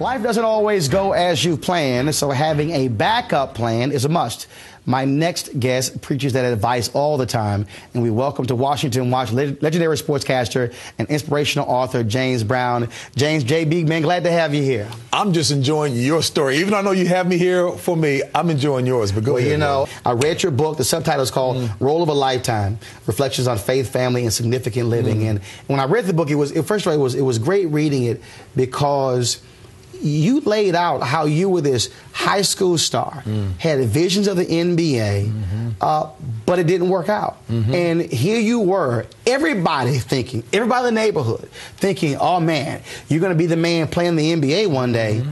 Life doesn't always go as you plan, so having a backup plan is a must. My next guest preaches that advice all the time, and we welcome to Washington Watch legendary sportscaster and inspirational author James Brown. James, JB, man, glad to have you here. I'm just enjoying your story. Even though I know you have me here for me, I'm enjoying yours. But go ahead. You know, I read your book. The subtitle is called Role of a Lifetime, Reflections on Faith, Family, and Significant Living. And when I read the book, first of all, it was great reading it because you laid out how you were this high school star, had visions of the NBA, but it didn't work out. And here you were, everybody in the neighborhood thinking, oh man, you're going to be the man playing the NBA one day.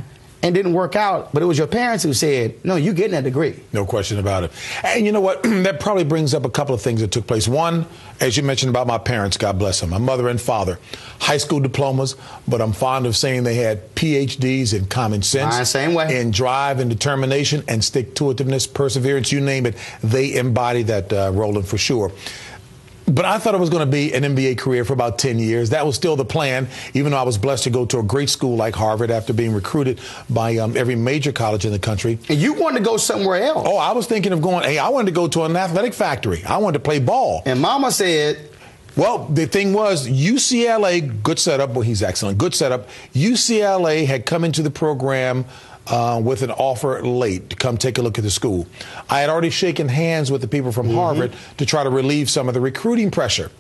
And didn't work out, but it was your parents who said, no, you're getting that degree. No question about it. And you know what? That probably brings up a couple of things that took place. One, as you mentioned about my parents, God bless them, my mother and father, high school diplomas, but I'm fond of saying they had PhDs in common sense, same way, in drive and determination and stick-to-itiveness, perseverance, you name it. They embody that, Roland, for sure. But I thought it was going to be an NBA career for about 10 years. That was still the plan, even though I was blessed to go to a great school like Harvard after being recruited by every major college in the country. And you wanted to go somewhere else. Oh, I was thinking of going, I wanted to go to an athletic factory. I wanted to play ball. And Mama said, well, the thing was, UCLA, good setup. Well, he's excellent. Good setup. UCLA had come into the program with an offer late to come take a look at the school. I had already shaken hands with the people from Harvard to try to relieve some of the recruiting pressure.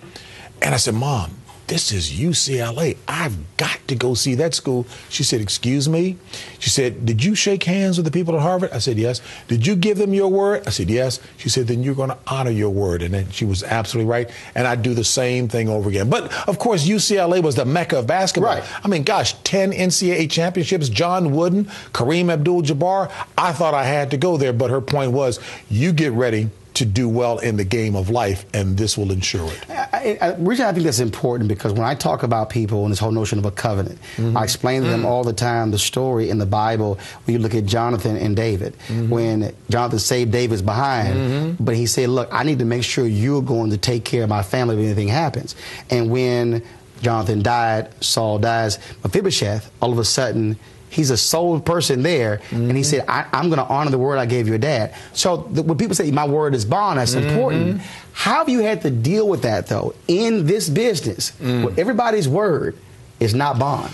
And I said, Mom, this is UCLA. I've got to go see that school. She said, excuse me? She said, did you shake hands with the people at Harvard? I said, yes. Did you give them your word? I said, yes. She said, then you're going to honor your word. And then she was absolutely right. And I'd do the same thing over again. But, of course, UCLA was the mecca of basketball. Right. I mean, gosh, 10 NCAA championships, John Wooden, Kareem Abdul-Jabbar. I thought I had to go there. But her point was, you get ready to do well in the game of life, and this will ensure it. The reason I think that's important because when I talk about people and this whole notion of a covenant, I explain to them all the time the story in the Bible when you look at Jonathan and David. When Jonathan saved David's behind, but he said, look, I need to make sure you're going to take care of my family if anything happens. And when Jonathan died, Saul dies, Mephibosheth, all of a sudden, he's a sole person there, and he said, I'm going to honor the word I gave your dad. So when people say my word is bond, that's important. How have you had to deal with that, though, in this business where everybody's word is not bond?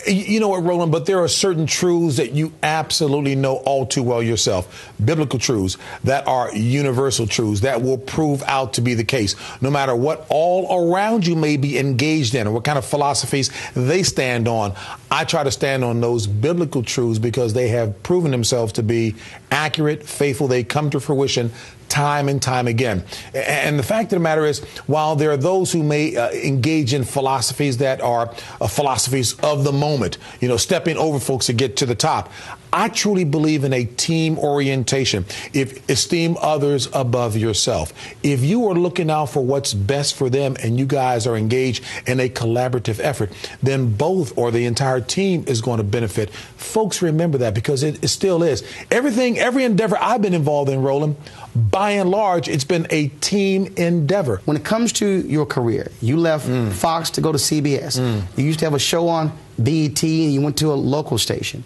You know what, Roland, but there are certain truths that you absolutely know all too well yourself. Biblical truths that are universal truths that will prove out to be the case. No matter what all around you may be engaged in or what kind of philosophies they stand on, I try to stand on those biblical truths because they have proven themselves to be accurate, faithful. They come to fruition time and time again. And the fact of the matter is, while there are those who may engage in philosophies that are philosophies of the moment, you know, stepping over folks to get to the top, I truly believe in a team orientation. If esteem others above yourself. If you are looking out for what's best for them and you guys are engaged in a collaborative effort, then both or the entire team is going to benefit. Folks, remember that because it still is. Every endeavor I've been involved in, Roland, by and large, it's been a team endeavor. When it comes to your career, you left Fox to go to CBS. You used to have a show on BET and you went to a local station.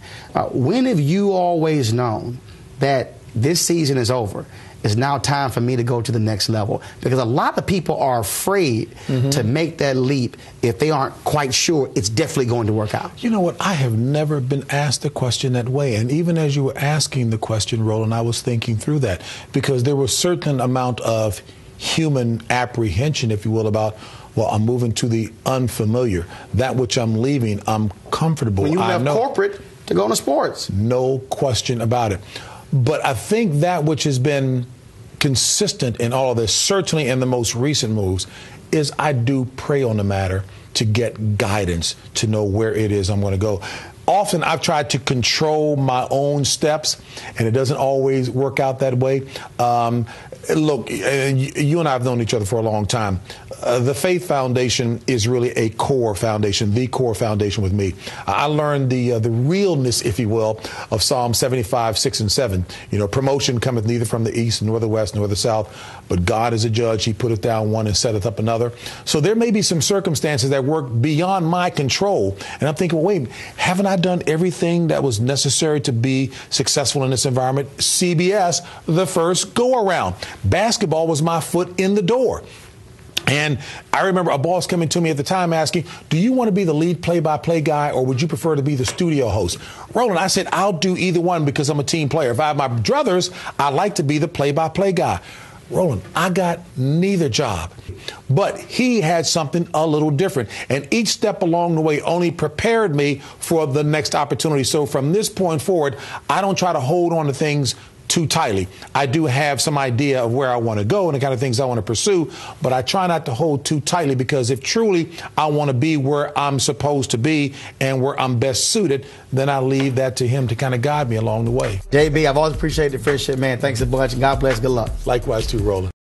When have you always known that this season is over? It's now time for me to go to the next level. Because a lot of people are afraid to make that leap if they aren't quite sure it's definitely going to work out. You know what? I have never been asked a question that way. And even as you were asking the question, Roland, I was thinking through that. Because there was a certain amount of human apprehension, if you will, about, well, I'm moving to the unfamiliar. That which I'm leaving, I'm comfortable. When you left corporate to go into sports. No question about it. But I think that which has been consistent in all of this, certainly in the most recent moves, is I do pray on the matter to get guidance to know where it is I'm going to go. Often I've tried to control my own steps, and it doesn't always work out that way. Look, you and I have known each other for a long time. The faith foundation is really a core foundation, the core foundation with me. I learned the realness, if you will, of Psalm 75, 6 and 7. Promotion cometh neither from the east, nor the west, nor the south, but God is a judge. He putteth down one and setteth up another. So there may be some circumstances that work beyond my control. And I'm thinking, well, wait, haven't I done everything that was necessary to be successful in this environment? CBS, the first go around. Basketball was my foot in the door. And I remember a boss coming to me at the time asking, do you want to be the lead play-by-play guy, or would you prefer to be the studio host? Roland, I said, I'll do either one because I'm a team player. If I have my druthers, I like to be the play-by-play guy. Roland, I got neither job. But he had something a little different. And each step along the way only prepared me for the next opportunity. So from this point forward, I don't try to hold on to things too tightly. I do have some idea of where I want to go and the kind of things I want to pursue, but I try not to hold too tightly, because if truly I want to be where I'm supposed to be and where I'm best suited, then I leave that to him to kind of guide me along the way. JB, I've always appreciated the friendship, man. Thanks a bunch. God bless. Good luck. Likewise too, Roland.